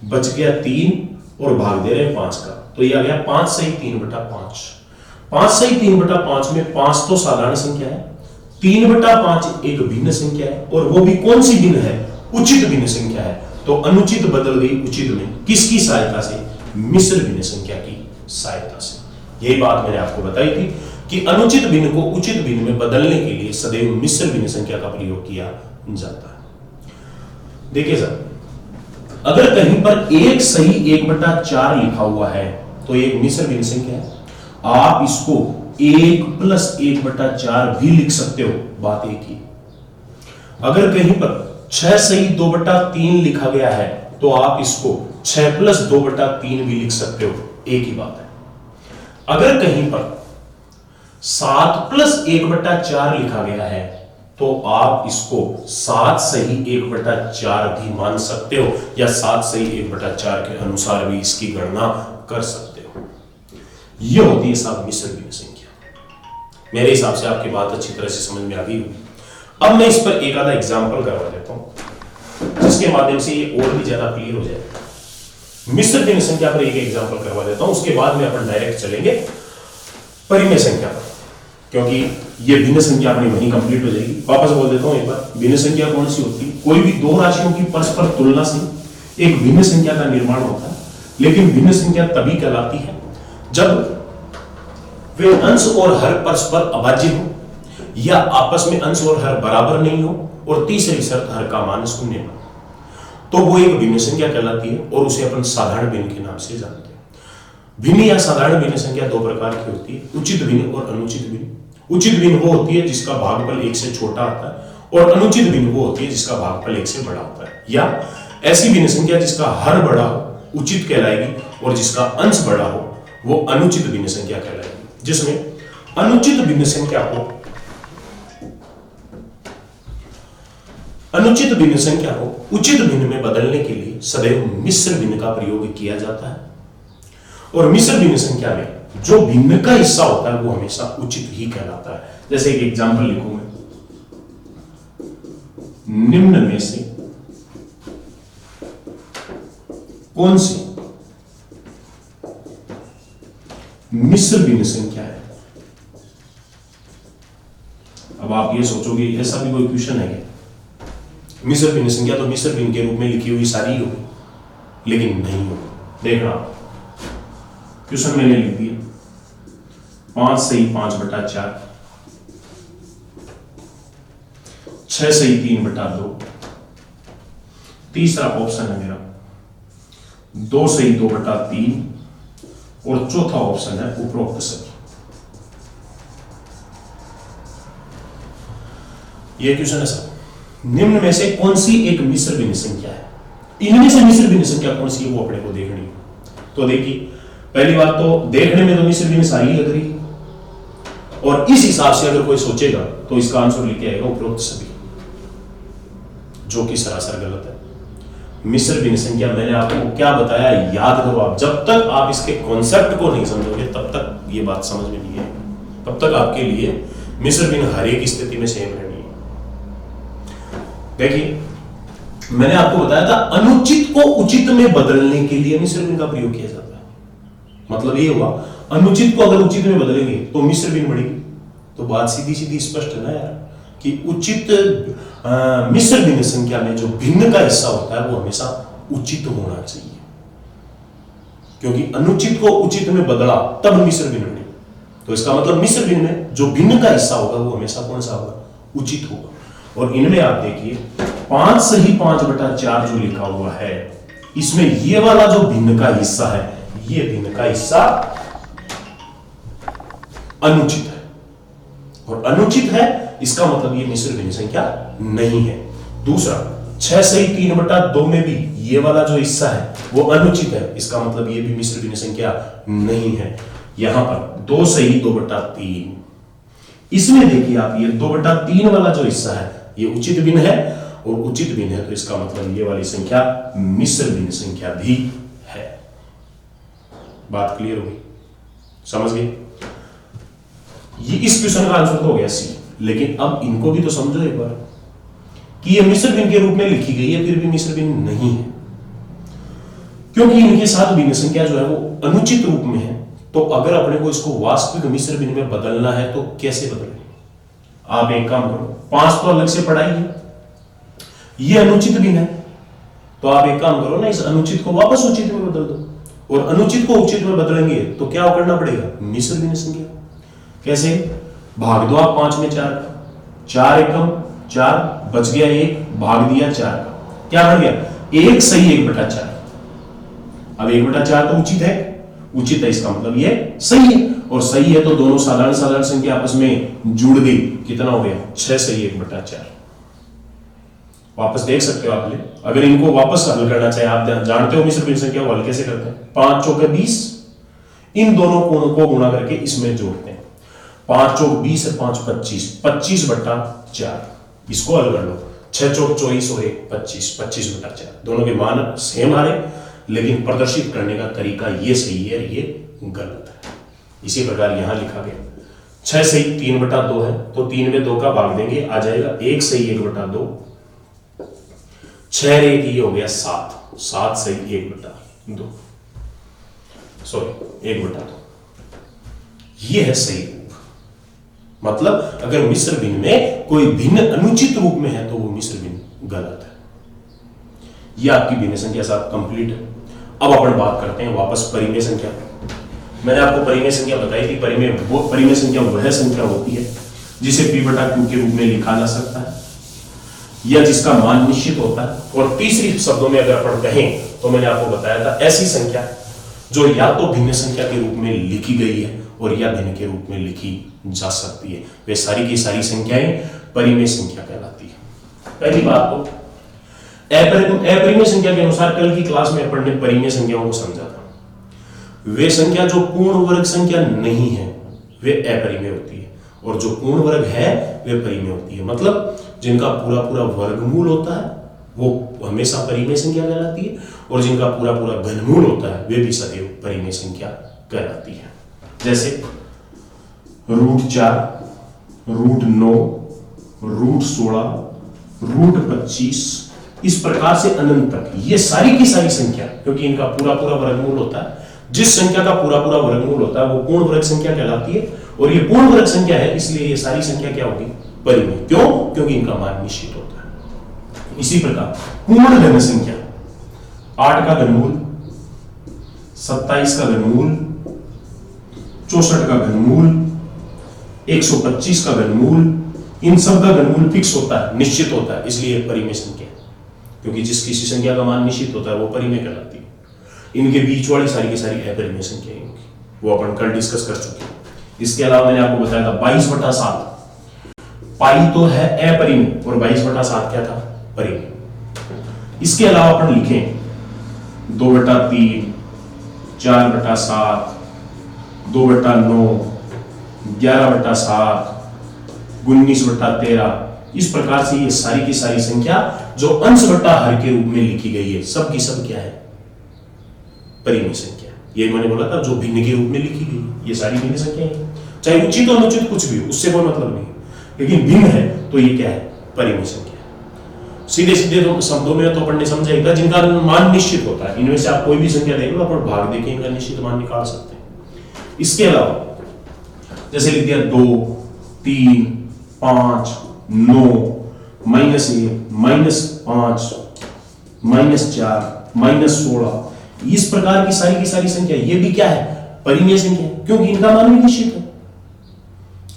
बच गया 3 और भाग दे रहे हैं 5 का, तो ये आ गया 5 सही 3/5। 5 सही 3/5 में 5 तो साधारण संख्या है, 3/5 एक भिन्न संख्या है, और वो भी कौन सी भिन्न है? उचित भिन्न संख्या है। तो अनुचित बदल गई उचित में, किसकी सहायता से? मिश्र भिन्न संख्या की सहायता से। यही बात मैंने आपको बताई थी कि अनुचित भिन्न को उचित भिन्न में बदलने के लिए सदैव मिश्र भिन्न संख्या का प्रयोग किया जाता है। देखिए सर, अगर कहीं पर एक सही 1/4 लिखा हुआ है तो एक मिश्र भिन्न संख्या है। आप इसको 1 + 1/4 भी लिख सकते हो, बात एक ही। अगर कहीं पर 6 सही 2/3 लिखा गया है तो आप इसको 6 + 2/3 भी लिख सकते हो, एक ही बात है। अगर कहीं पर 7 + 1/4 लिखा गया है तो आप इसको 7 सही 1/4 भी मान सकते हो, या 7 सही 1/4 के अनुसार भी इसकी गणना कर सकते हो। यह होती है साहब मिश्र भिन्न संख्या। मेरे हिसाब से आपकी बात अच्छी तरह से समझ में आ गई होगी। अब मैं इस पर एक आधा एग्जाम्पल करवा देता हूं, जिसके माध्यम से ये और भी ज्यादा क्लियर हो जाएगा। मिश्र भिन्न संख्या पर एक एग्जाम्पल करवा देता हूं, उसके बाद में अपन डायरेक्ट चलेंगे परिमेय संख्या पर, क्योंकि ये भिन्न संख्या अपनी वहीं कंप्लीट हो जाएगी। वापस बोल देता हूं एक बार, भिन्न संख्या कौन सी होती है? कोई भी दो राशियों की परस्पर तुलना से एक भिन्न संख्या का निर्माण होता है। लेकिन भिन्न संख्या तभी कहलाती है जब वे अंश और हर परस्पर अभाज्य हो, या आपस में अंश और हर बराबर नहीं हो, और तीसरी शर्त हर का मान शून्य हो, तो वो एक भिन्न संख्या कहलाती है, और उसे अपन साधारण भिन्न के नाम से जानते हैं। भिन्न या साधारण भिन्न संख्या दो प्रकार की होती है, उचित भिन्न और अनुचित भिन्न। उचित भिन्न वो होती है जिसका भागफल 1 से छोटा आता है, और अनुचित भिन्न वो होती है जिसका भागफल 1 से बड़ा होता है। या ऐसी भिन्न संख्या जिसका हर बड़ा हो उचित कहलाएगी, और जिसका अंश बड़ा हो वो अनुचित भिन्न संख्या कहलाएगी। जिसमें अनुचित भिन्न संख्या को उचित भिन्न में बदलने के लिए सदैव मिश्र भिन्न का प्रयोग किया जाता है। और मिश्र भिन्न संख्या में जो भिन्न का हिस्सा होता है वो हमेशा उचित ही कहलाता है। जैसे एक एग्जांपल लिखूंगा, निम्न में से कौन सी मिश्र भिन्न संख्या है? अब आप ये सोचोगे ऐसा भी कोई क्वेश्चन है क्या? मिश्र भिन्न संख्या तो मिश्र भिन्न के रूप में लिखी हुई सारी होगी, लेकिन नहीं होगी। देखना, क्वेश्चन मैंने लिख दिया 5 सही 5/4, 6 सही 3/2, तीसरा ऑप्शन है मेरा 2 सही 2/3, और चौथा ऑप्शन है उपरोक्त सभी। यह क्वेश्चन है सर, निम्न में से कौन सी एक मिश्र भिन्न संख्या है? इनमें से मिश्र भिन्न संख्या कौन सी है वो अपने को देखनी है। तो देखिए, पहली बात तो देखने में तो मिश्र भिन्न सारी लग रही है, और इस हिसाब से अगर कोई सोचेगा तो इसका आंसर लेके आएगा उपरोक्त सभी, जो कि सरासर गलत है। मिश्र भिन्न संख्या मैंने आपको क्या बताया, याद करो आप। जब तक आप इसके कॉन्सेप्ट को नहीं समझोगे तब तक ये बात समझ में नहीं आएगी, तब तक आपके लिए मिश्र भिन्न हर एक स्थिति में सेम रहनी है। देखिए, मैंने आपको बताया था अनुचित को उचित में बदलने के लिए मिश्र भिन्न का प्रयोग किया जाता है। मतलब ये हुआ, अनुचित को अगर उचित में बदलेंगे तो मिश्र भिन्न बढ़ेगी। तो बात सीधी सीधी स्पष्ट है ना यार। कि उचित मिश्र भिन्न संख्या में जो भिन्न का हिस्सा होता है वो हमेशा उचित होना चाहिए, क्योंकि अनुचित को उचित में बदला तब मिश्र भिन्न बने। तो इसका मतलब मिश्र भिन्न में जो भिन्न का हिस्सा होगा वो हमेशा कौन सा होगा? उचित होगा। और इनमें आप देखिए 5 सही 5/4 जो लिखा हुआ है, इसमें ये वाला जो भिन्न का हिस्सा है, ये भिन्न का हिस्सा अनुचित है, और अनुचित है इसका मतलब ये मिश्र भिन्न संख्या नहीं है। दूसरा 6 सही 3/2 में भी ये वाला जो हिस्सा है वो अनुचित है, इसका मतलब ये भी मिश्र भिन्न संख्या नहीं है। यहां पर 2 सही 2/3, इसमें देखिए आप ये 2/3 वाला जो हिस्सा है ये उचित भिन्न है, और उचित भिन्न है तो इसका मतलब ये वाली संख्या मिश्र भिन्न संख्या भी है। बात क्लियर होगी? समझ गए? ये इस क्वेश्चन का आंसर तो हो गया सी, लेकिन अब इनको भी तो समझो एक बार कि ये मिश्र भिन्न के रूप में लिखी गई है, फिर भी मिश्र भिन्न नहीं है, क्योंकि इनके साथ भिन्न संख्या जो है वो अनुचित रूप में है। तो अगर अपने को इसको वास्तविक मिश्र भिन्न में बदलना है तो कैसे बदलें? आप एक काम करो, 5 तो अलग से पढ़ाइए, ये अनुचित भिन्न है, तो आप एक काम करो ना, इस अनुचित को वापस उचित में बदल दो, और अनुचित को उचित में बदलेंगे तो क्या करना पड़ेगा? मिश्र भिन्न संख्या। कैसे? भाग दो आप 5 में 4 का, 4 एकम 4, बच गया 1, भाग दिया 4 का, क्या बन गया? 1 सही 1/4। अब 1/4 तो उचित है, उचित है इसका मतलब ये सही है, और सही है तो दोनों साधारण संख्या आपस में जुड़ गई, कितना हो गया? 6 सही 1/4। वापस देख सकते हो आप, अगर इनको वापस हल करना चाहे, आप जानते हो मिश्र भिन्न संख्या को हल कैसे करते हैं? 5 चौके 20, इन दोनों कोणों को गुणा करके इसमें जोड़ते हैं। 5 चौक 20 है, 5 25, 25/4, इसको हल कर लो। 6 चौक 24 और 1 25, 25/4, दोनों के मान सेम आ रहे, लेकिन प्रदर्शित करने का तरीका ये सही है, ये गलत है। इसी प्रकार यहां लिखा गया 6 सही 3/2 है, तो 3 में 2 का भाग देंगे, आ जाएगा 1 सही 1/2, 6 1 ये हो गया 7, 7 सही 1/2, सॉरी 1/2, ये है सही रूप। मतलब अगर मिश्र भिन्न में कोई भिन्न अनुचित रूप में है तो वो मिश्र भिन्न गलत है। ये आपकी भिन्न संख्या साहब कंप्लीट है। अब अपन बात करते हैं वापस परिमेय संख्या। मैंने आपको परिमेय संख्या बताई थी, परिमेय संख्या वह संख्या होती है जिसे p/q के रूप में लिखा जा सकता है, या जिसका मान निश्चित होता है। और तीसरी शब्दों में अगर अपन कहें तो मैंने आपको बताया था ऐसी संख्या जो या तो भिन्न संख्या के रूप में लिखी गई है और या भिन्न के रूप में लिखी जा सकती है, वे सारी की सारी संख्याएं परिमेय संख्या कहलाती है। पहली बात तो अपरिमेय संख्या के अनुसार कल की क्लास में अपन ने परिमेय संख्याओं को समझा था। वे संख्या जो पूर्ण वर्ग संख्या नहीं है वे अपरिमेय होती है, और जो पूर्ण वर्ग है वे परिमेय होती है। मतलब जिनका पूरा पूरा वर्गमूल होता है वो हमेशा परिमेय संख्या कहलाती है, और जिनका पूरा पूरा घनमूल होता है वे भी सदैव परिमेय संख्या कहलाती है। जैसे √4, √9, √16, √25, इस प्रकार से अनंत तक ये सारी की सारी संख्या, क्योंकि इनका पूरा पूरा वर्गमूल होता है, जिस संख्या का पूरा पूरा वर्गमूल होता है वो पूर्ण वर्ग संख्या कहलाती है, और ये पूर्ण वर्ग संख्या है इसलिए ये सारी संख्या क्या होगी? परिमेय। क्यों? क्योंकि इनका मान निश्चित होता है। इसी प्रकार पूर्ण धन संख्या 8 का घनमूल, 27 का घनमूल, 64 का घनमूल, 125 का घनमूल, इन सब का घनमूल फिक्स होता है, निश्चित होता है, इसलिए परिमेय संख्या, क्योंकि जिस किसी संख्या का मान निश्चित होता है वो परिमेय कहलाती है। इनके बीच वाली सारी की सारी अपरिमेय संख्याएं होंगी, वो अपन कल डिस्कस कर चुके हैं। इसके अलावा मैंने आपको बताया था 22/7, पाई तो है अपरिमेय और 22/7 क्या था? परिमेय। इसके अलावा अपन लिखें 2/3, 4/7, 2/9, 11/7, 19/13, इस प्रकार से ये सारी की सारी संख्या जो अंश बटा हर के रूप में लिखी गई है सब की सब क्या है? परिमेय संख्या। ये मैंने बोला था जो भिन्न के रूप में लिखी गई है ये सारी भिन्न संख्याएं हैं, चाहे उचित और अनुचित कुछ भी हो, उससे कोई मतलब नहीं, लेकिन भिन्न है तो ये क्या है? परिमेय संख्या। सीधे सीधे तो शब्दों में तो अपन ने समझा जिनका मान निश्चित होता है, इनमें से आप कोई भी संख्या देख लो, अपन भाग देके इनका निश्चित मान निकाल सकते हैं। इसके अलावा जैसे लिख दिया 2, 3, 5, 9, -1, -5, -4, -16, इस प्रकार की सारी संख्या, ये भी क्या है? परिमेय संख्या, क्योंकि इनका मान भी निश्चित है।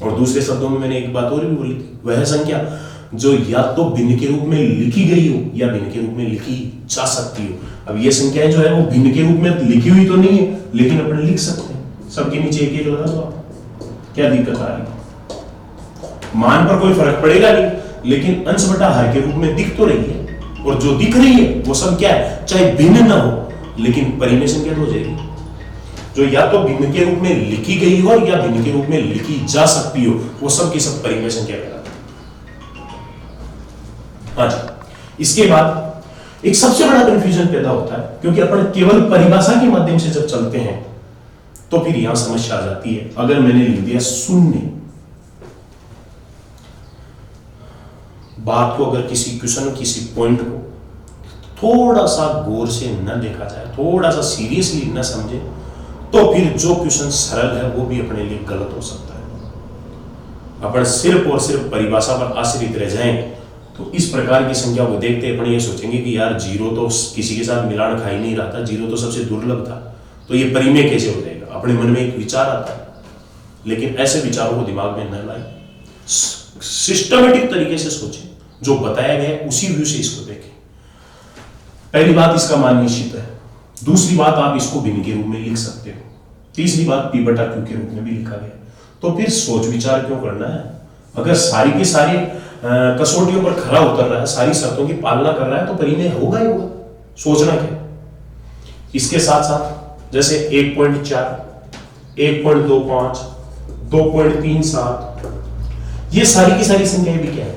और दूसरे शब्दों में मैंने एक बात और भी बोली थी, वह संख्या जो या तो भिन्न के रूप में लिखी गई हो या भिन्न के रूप में लिखी जा सकती हो। अब ये संख्याएं जो है वो भिन्न के रूप में लिखी हुई तो नहीं है, लेकिन अपन लिख सकते हैं। सबके नीचे एक एक लगा दो, क्या दिक्कत आ रही है? मान पर कोई फर्क पड़ेगा नहीं, लेकिन अंश बटा हर के रूप में दिख तो रही है, और जो दिख रही है वो सब क्या है? चाहे भिन्न ना हो, लेकिन परिमेय संख्या तो हो जाएगी। जो या तो भिन्न के रूप में लिखी गई हो या भिन्न के रूप में लिखी जा सकती हो, वो सब की सब परिमेय संख्या कहलाती है। हाँ जी, इसके बाद एक सबसे बड़ा कंफ्यूजन पैदा होता है, क्योंकि अपन केवल परिभाषा के माध्यम से जब चलते हैं तो फिर यहां समस्या आ जाती है। अगर मैंने लिख दिया शून्य, बात को अगर किसी क्वेश्चन, किसी पॉइंट को थोड़ा सा गौर से न देखा जाए, थोड़ा सा सीरियसली न समझे, तो फिर जो क्वेश्चन सरल है वो भी अपने लिए गलत हो सकता है। अपन सिर्फ और सिर्फ परिभाषा पर आश्रित रह जाएं तो इस प्रकार की संख्या को देखते अपन ये सोचेंगे कि यार जीरो तो किसी के साथ मिलान खा ही नहीं रहा था, जीरो तो सबसे दुर्लभ था, तो ये परिमेय कैसे हो जाएगा? अपने मन में एक विचार आता है, लेकिन ऐसे विचारों को दिमाग में न लाएं, सिस्टमेटिक तरीके से सोचें, जो बताया गया है उसी व्यू से इसको देखें। पहली बात, इसका मान निश्चित है। दूसरी बात, आप इसको भिन्न के रूप में लिख सकते हो। तीसरी बात, P बटा Q के रूप में भी लिखा गया। तो फिर सोच विचार क्यों करना है? अगर सारी के सारी कसौटियों पर खरा उतर रहा है, सारी शर्तों की पालना कर रहा है, तो परिमेय होगा ही होगा, सोचना क्या। इसके साथ साथ जैसे 1.4, 1.25, 2.37, ये सारी की सारी संख्याएं भी क्या है?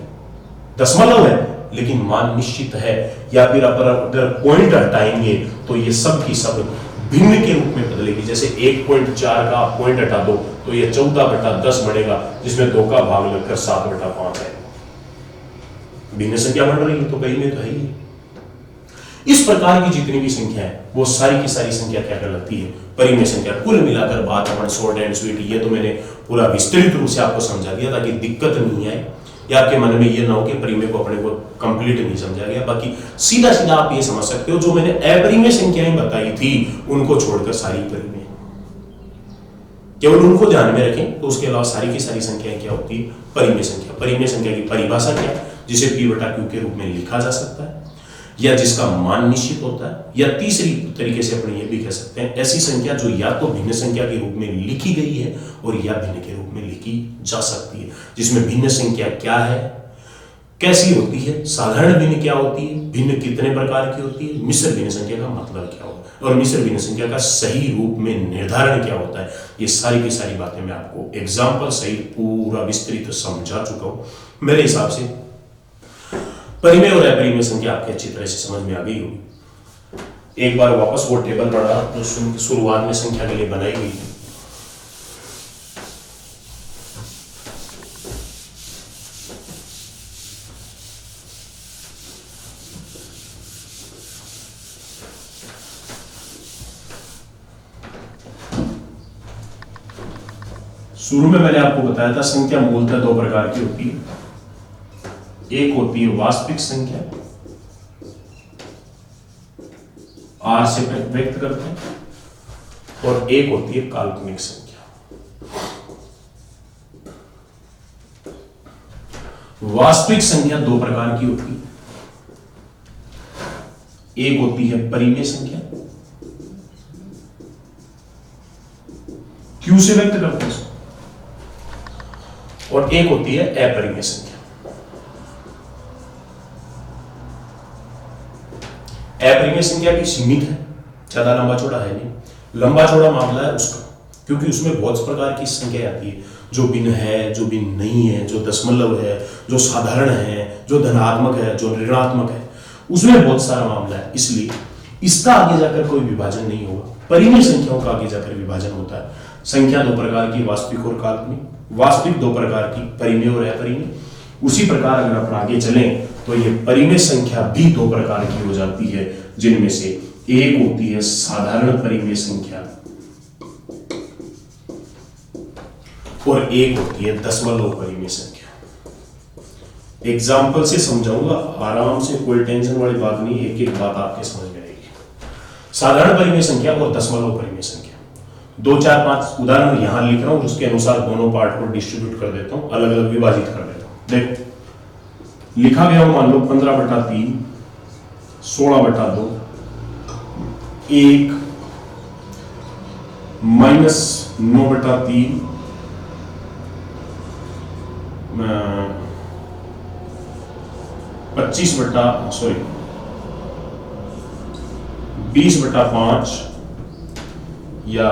दशमलव है, लेकिन मान निश्चित है। या फिर अगर पॉइंट हटाएंगे तो ये सब की सब भिन्न के रूप में बदलेगी। जैसे 1.4 का पॉइंट हटा दो तो ये 14/10 बनेगा, जिसमें 2 का भाग लगकर 7/5 है। भिन्न संख्या बन रही है तो परिमेय तो है ही। इस प्रकार की जितनी भी संख्या है वो सारी की सारी संख्या क्या कहलाती है? परिमेय संख्या। कुल मिलाकर बात अपन शॉर्ट एंड स्वीट, ये तो मैंने पूरा विस्तृत रूप से आपको समझा दिया ताकि दिक्कत नहीं आए, या आपके मन में ये ना हो कि परिमेय को अपने को कंप्लीट नहीं समझा गया। बाकी सीधा सीधा आप ये समझ सकते हो, जो मैंने अपरिमेय संख्याएं बताई थी उनको छोड़कर सारी परिमेय, केवल उनको ध्यान में रखें। तो उसके अलावा सारी की सारी संख्याएं क्या होती है? परिमेय संख्या। परिमेय संख्या की परिभाषा क्या है? जिसे P बटा Q के रूप में लिखा जा सकता है, या जिसका मान निश्चित होता है, या तीसरी तरीके से अपन ये भी कह सकते हैं ऐसी संख्या जो या तो भिन्न संख्या के रूप में लिखी गई है और या भिन्न के रूप में लिखी जा सकती है। जिसमें भिन्न संख्या क्या है, कैसी होती है, साधारण भिन्न क्या होती है, भिन्न कितने प्रकार की होती है, मिश्र भिन्न संख्या का मतलब क्या होता है, और मिश्र भिन्न संख्या का सही रूप में निर्धारण क्या होता है। ये सारी की सारी बातें मैं आपको एग्जाम्पल सहित पूरा विस्तृत समझा चुका हूं। मेरे हिसाब से परिमेय और अपरिमेय संख्या आपके अच्छी तरह से समझ में आ गई होगी। एक बार वापस वो टेबल पढ़ा जो शुरुआत में संख्या के लिए बनाई गई थी। शुरू में मैंने आपको बताया था संख्या मूलतः दो प्रकार की होती है। एक होती है वास्तविक संख्या, R से व्यक्त करते हैं, और एक होती है काल्पनिक संख्या। वास्तविक संख्या दो प्रकार की होती है। एक होती है परिमेय संख्या, Q से व्यक्त करते हैं, और एक होती है अपरिमेय संख्या। अपरिमेय संख्या भी सीमित है, ज्यादा लंबा चौड़ा है नहीं। लंबा चौड़ा मामला है उसका, क्योंकि उसमें बहुत प्रकार की संख्या आती है, जो भिन्न है, जो भिन्न नहीं है, जो दशमलव है, जो साधारण है, जो धनात्मक है, जो ऋणात्मक है, उसमें बहुत सारा मामला है। इसलिए इसका आगे जाकर कोई विभाजन नहीं होगा। परिमेय संख्याओं का आगे जाकर विभाजन होता है। संख्या दो प्रकार की, वास्तविक और काल्पनिक। वास्तविक दो प्रकार की, परिमेय और अपरिमेय। उसी प्रकार अगर अपन आगे चलें तो ये परिमेय संख्या भी दो प्रकार की हो जाती है, जिनमें से एक होती है साधारण परिमेय संख्या और एक होती है दशमलव परिमेय संख्या। एग्जाम्पल से समझाऊंगा, आराम से, कोई टेंशन वाली बात नहीं, एक एक बात आपके समझ में आएगी। साधारण परिमेय संख्या और दशमलव परिमेय संख्या, 2 4 5 उदाहरण यहां लिख रहा हूं, उसके अनुसार दोनों पार्ट को डिस्ट्रीब्यूट कर देता हूं, अलग अलग विभाजित कर देता हूं। देखो लिखा गया मान लो 15/3, 16/2, 1 -9/3, 20/5 या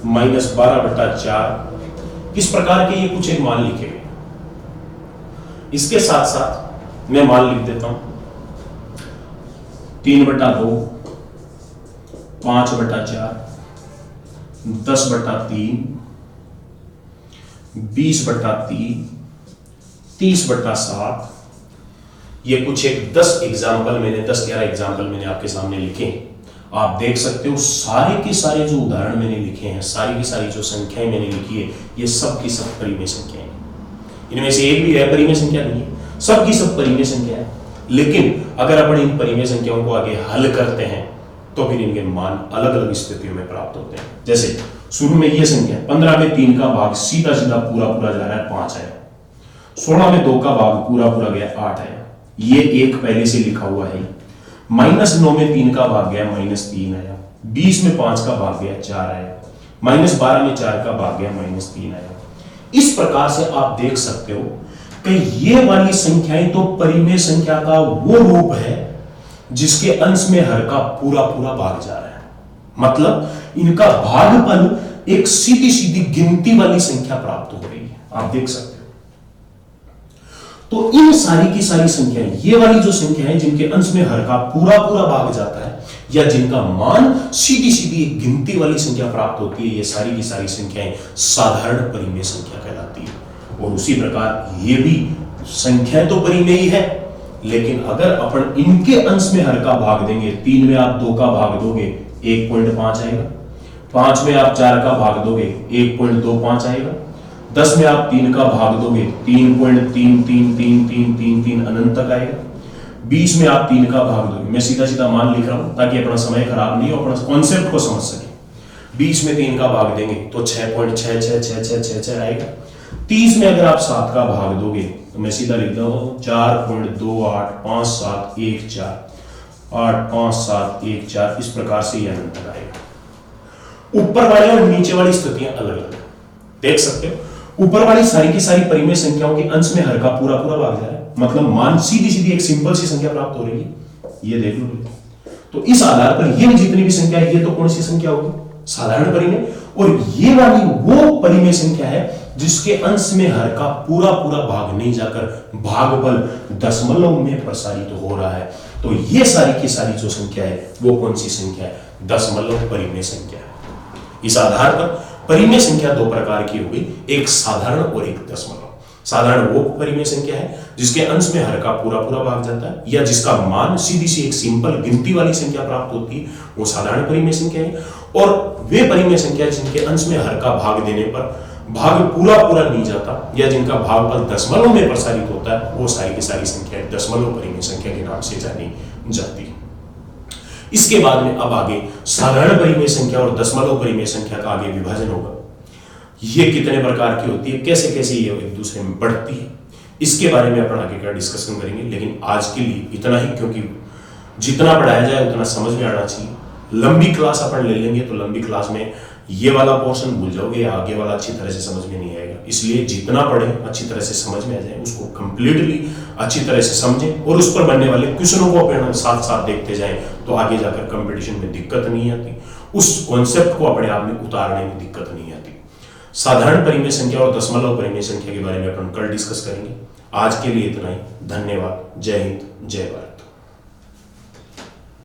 -12/4, इस प्रकार के ये कुछ एक मान लिखे गए। इसके साथ साथ मैं मान लिख देता हूं 3/2, 5/4, 10/3, 20/3, 30/7, ये कुछ एक 10 एग्जाम्पल मैंने 10-11 एग्जाम्पल मैंने आपके सामने लिखे। आप देख सकते हो सारे के सारे जो उदाहरण मैंने लिखे हैं, सारी की सारी जो संख्याएं मैंने लिखी है, ये सब की सब परिमेय संख्याएं हैं। इनमें से एक भी अपरिमेय संख्या नहीं है, सब की सब परिमेय संख्या है। लेकिन अगर अपन इन परिमेय संख्याओं को आगे हल करते हैं तो फिर इनके मान अलग अलग स्थितियों में प्राप्त होते हैं। जैसे शुरू में ये संख्या 15 में 3 का भाग सीधा सीधा पूरा पूरा जा रहा है, 5 आया। 16 में 2 का भाग पूरा पूरा गया, 8 आया। ये एक पहले से लिखा हुआ है। -9 में 3 का भाग गया, -3 आया। 20 में 5 का भाग गया, 4 आया। -12 में 4 का भाग गया, -3 आया। इस प्रकार से आप देख सकते हो कि ये वाली संख्याएं तो परिमेय संख्या का वो रूप है जिसके अंश में हर का पूरा पूरा भाग जा रहा है। मतलब इनका भागफल एक सीधी सीधी गिनती वाली संख्या प्राप्त हो रही है, आप देख सकते हो। तो इन सारी की सारी संख्याएं, ये वाली जो संख्या है जिनके अंश में हर का पूरा पूरा भाग जाता है या जिनका मान सीधी सीधी एक गिनती वाली संख्या प्राप्त होती है, ये सारी की सारी संख्याएं साधारण परिमेय संख्या कहलाती है। और उसी प्रकार ये भी संख्या तो परिमेय ही है, लेकिन अगर अपन इनके अंश में हर का भाग देंगे, 3 में आप 2 का भाग दोगे 1.5 आएगा, 5 में आप 4 का भाग दोगे 1.25 आएगा, 10 में आप 3 का भाग दोगे 3.333333 अनंत तक आएगा, 20 में आप 3 का भाग दोगे, मैं सीधा सीधा मान लिख रहा हूं ताकि अपना समय खराब नहीं हो, अपना कॉन्सेप्ट को समझ सके। 20 में 3 का भाग देंगे तो 6.666666 आएगा। 30 में अगर आप 7 का भाग दोगे तो मैं सीधा लिख रहा हूं 4.285714, 85714, इस प्रकार से यह अनंत तक आएगा। ऊपर वाली और नीचे वाली स्थितियां अलग अलग देख सकते हो। ऊपर वाली सारी की सारी परिमेय संख्याओं के अंश में हर का पूरा पूरा भाग जा रहा है, मतलब मान सीधी सीधी एक सिंपल सी संख्या प्राप्त हो रही है, ये देख लो। तो इस आधार पर ये जितनी भी संख्या है, ये तो कौन सी संख्या होगी? साधारण परिमेय। और ये वाली वो परिमेय संख्या है जिसके अंश में हर का पूरा पूरा भाग नहीं जाकर भागफल दशमलव में प्रसारित हो रहा है। तो ये सारी की सारी जो संख्या है वो कौन सी संख्या है? दशमलव परिमेय संख्या है। इस आधार पर परिमेय संख्या दो प्रकार की होगी, एक साधारण और एक दशमलव। साधारण वो परिमेय संख्या है जिसके अंश में हर का पूरा पूरा भाग जाता है या जिसका मान सीधी सी एक सिंपल गिनती वाली संख्या प्राप्त होती है, वो साधारण परिमेय संख्या है। और वे परिमेय संख्या जिनके अंश में हर का भाग देने पर भाग पूरा पूरा नहीं जाता या जिनका भागफल दशमलव में प्रसारित होता है, वो सारी की सारी संख्या दशमलव परिमेय संख्या के नाम से जानी जाती है। इसके बाद में अब आगे साधारण परिमेय संख्या और दशमलव परिमेय संख्या का आगे विभाजन होगा। ये कितने प्रकार की होती है, कैसे कैसे ये एक दूसरे में बढ़ती है, इसके बारे में अपन आगे का डिस्कशन करेंगे। लेकिन आज के लिए इतना ही, क्योंकि जितना पढ़ाया जाए उतना समझ में आना चाहिए। लंबी क्लास अपन ले लेंगे तो लंबी क्लास में ये वाला पोर्शन भूल जाओगे, आगे वाला अच्छी तरह से समझ में नहीं आएगा। इसलिए जितना पढ़े अच्छी तरह से समझ में आ जाए, उसको कंप्लीटली अच्छी तरह से समझें और उस पर बनने वाले क्वेश्चनों को अपने साथ साथ देखते जाएं, तो आगे जाकर कंपटीशन में दिक्कत नहीं आती, उस कॉन्सेप्ट को अपने आप में उतारने में दिक्कत नहीं आती। साधारण परिमेय संख्या और दशमलव परिमेय संख्या के बारे में अपन कल डिस्कस करेंगे। आज के लिए इतना ही। धन्यवाद। जय हिंद, जय भारत।